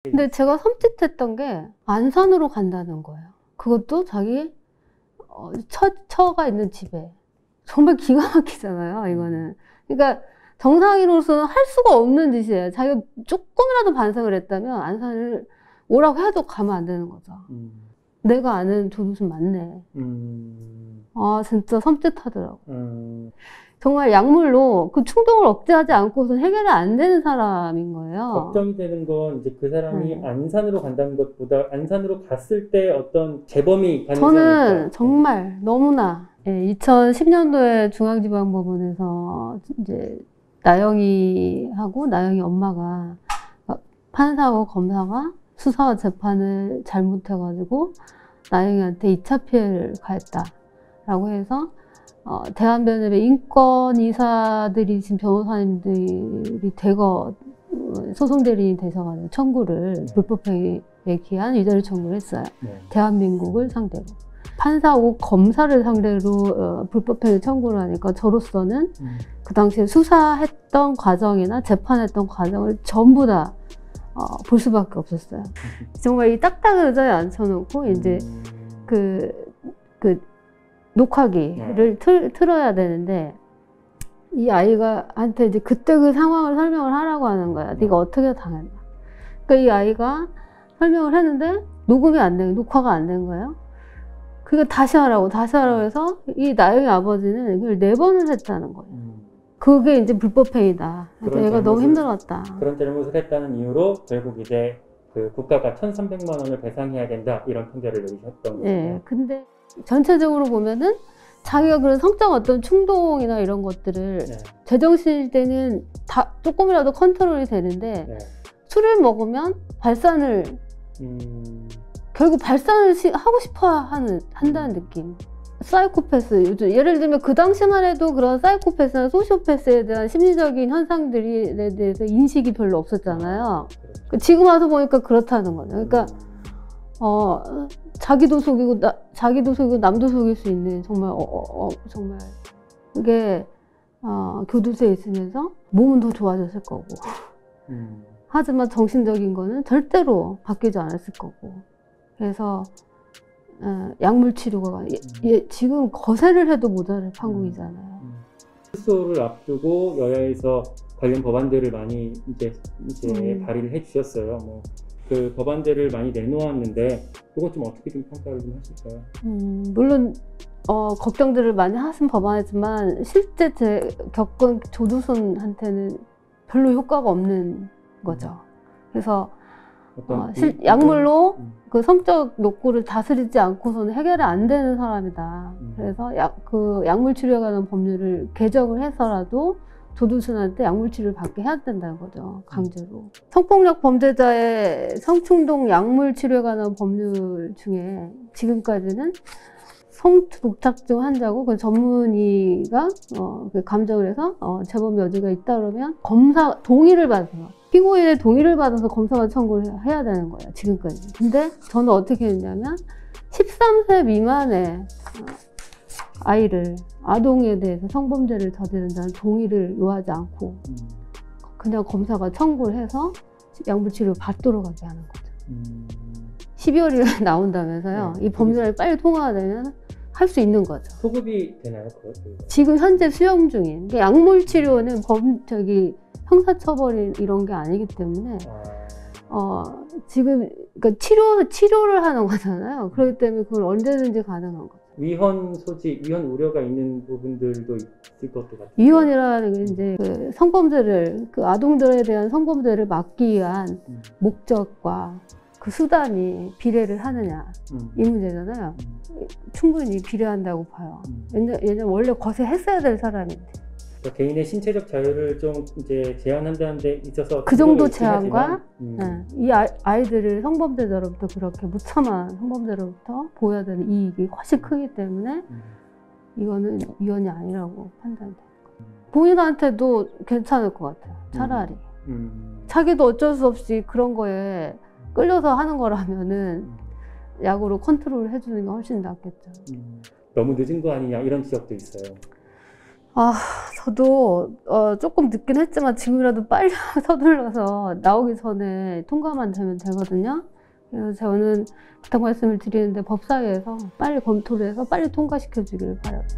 근데 제가 섬찟했던 게 안산으로 간다는 거예요. 그것도 자기 처가 있는 집에. 정말 기가 막히잖아요, 이거는. 그러니까 정상인으로서는 할 수가 없는 짓이에요. 자기가 조금이라도 반성을 했다면 안산을 오라고 해도 가면 안 되는 거죠. 내가 아는 조두순 맞네. 아, 진짜 섬찟하더라고. 정말 약물로 그 충동을 억제하지 않고서는 해결이 안 되는 사람인 거예요. 걱정이 되는 건 이제 그 사람이 안산으로 간다는 것보다 안산으로 갔을 때 어떤 재범이 가능성이 저는 있다. 정말 너무나 2010년도에 중앙지방법원에서 이제 나영이하고 나영이 엄마가 판사하고 검사가 수사와 재판을 잘못해가지고 나영이한테 2차 피해를 가했다라고 해서 대한변협의 인권이사들이 지금 변호사님들이 대거 소송대리인이 되셔가지고 청구를 불법행위에 기한 위자료 청구를 했어요. 대한민국을 상대로. 판사하고 검사를 상대로 불법행위 청구를 하니까 저로서는 그 당시에 수사했던 과정이나 재판했던 과정을 전부 다 볼 수밖에 없었어요. 정말 이 딱딱한 의자에 앉혀놓고 이제 그 녹화기를 틀어야 되는데 이 아이가 한테 이제 그때 그 상황을 설명을 하라고 하는 거야. 네가 어떻게 당했나. 그러니까 이 아이가 설명을 했는데 녹음이 안 된, 녹화가 안 된 거예요. 그러니까 다시 하라고 해서 이 나영이 아버지는 그걸 4번을 했다는 거예요. 그게 이제 불법행위다. 그러니까 얘가 너무 힘들었다. 그런 잘못을 했다는 이유로 결국 이제 그 국가가 1,300만 원을 배상해야 된다 이런 판결을 내리셨던 거예요. 네, 근데 전체적으로 보면은 자기가 그런 성적 어떤 충동이나 이런 것들을 제정신일 때는 다 조금이라도 컨트롤이 되는데 술을 먹으면 발산을 결국 발산을 하고 싶어 한다는 느낌. 사이코패스, 요즘 예를 들면 그 당시만 해도 그런 사이코패스나 소시오패스에 대한 심리적인 현상들에 대해서 인식이 별로 없었잖아요. 지금 와서 보니까 그렇다는 거죠. 그러니까 자기도 속이고 남도 속일 수 있는 정말 정말 그게 교도소에 있으면서 몸은 더 좋아졌을 거고 하지만 정신적인 거는 절대로 바뀌지 않았을 거고 그래서 약물 치료가 지금 거세를 해도 모자랄 판국이잖아요. 출소를 앞두고 여야에서 관련 법안들을 많이 이제 발의를 해주셨어요. 뭐 그 법안들을 많이 내놓았는데 그것 좀 어떻게 좀 평가를 좀 하실까요? 물론 걱정들을 많이 하신 법안이지만 실제 겪은 조두순한테는 별로 효과가 없는 거죠. 그래서 약물로 그 성적 욕구를 다스리지 않고서는 해결이 안 되는 사람이다. 그래서 그 약물 치료에 관한 법률을 개정을 해서라도 조두순한테 약물 치료를 받게 해야 된다는 거죠. 강제로. 성폭력 범죄자의 성충동 약물 치료에 관한 법률 중에 지금까지는 성독착증 환자고 그 전문의가 감정을 해서 재범 여지가 있다 그러면 검사 동의를 받아서 피고인의 동의를 받아서 검사가 청구를 해야 되는 거예요. 지금까지. 근데 저는 어떻게 했냐면 13세 미만의 아동에 대해서 성범죄를 저지른다는 동의를 요하지 않고 그냥 검사가 청구를 해서 약물 치료를 받도록 하게 하는 거죠. 12월에 나온다면서요. 이 법률이 빨리 통과가 되면 할 수 있는 거죠. 소급이 되나요? 지금 현재 수용 중인. 약물 치료는 형사처벌 이런 게 아니기 때문에 지금 그러니까 치료를 하는 거잖아요. 그렇기 때문에 그걸 언제든지 가능한 거죠. 위헌 소지, 위헌 우려가 있는 부분들도 있을 것 같아요. 위헌이라는 게 이제 그 성범죄를 그 아동들에 대한 성범죄를 막기 위한 목적과 그 수단이 비례를 하느냐 이 문제잖아요. 충분히 비례한다고 봐요. 왜냐면 원래 거세했어야 될 사람인데. 그러니까 개인의 신체적 자유를 좀 이제 제한한다는 데 있어서 그 정도 제한과 이 아이들을 성범죄자로부터 그렇게 무참한 성범죄로부터 보호해야 되는 이익이 훨씬 크기 때문에 이거는 위헌이 아니라고 판단이 돼요. 본인한테도 괜찮을 것 같아요. 차라리. 자기도 어쩔 수 없이 그런 거에 끌려서 하는 거라면은 약으로 컨트롤을 해주는 게 훨씬 낫겠죠. 너무 늦은 거 아니냐 이런 지적도 있어요. 저도 조금 늦긴 했지만 지금이라도 빨리 서둘러서 나오기 전에 통과만 되면 되거든요. 그래서 저는 부탁 말씀을 드리는데 법사위에서 빨리 검토를 해서 빨리 통과시켜 주길 바랍니다.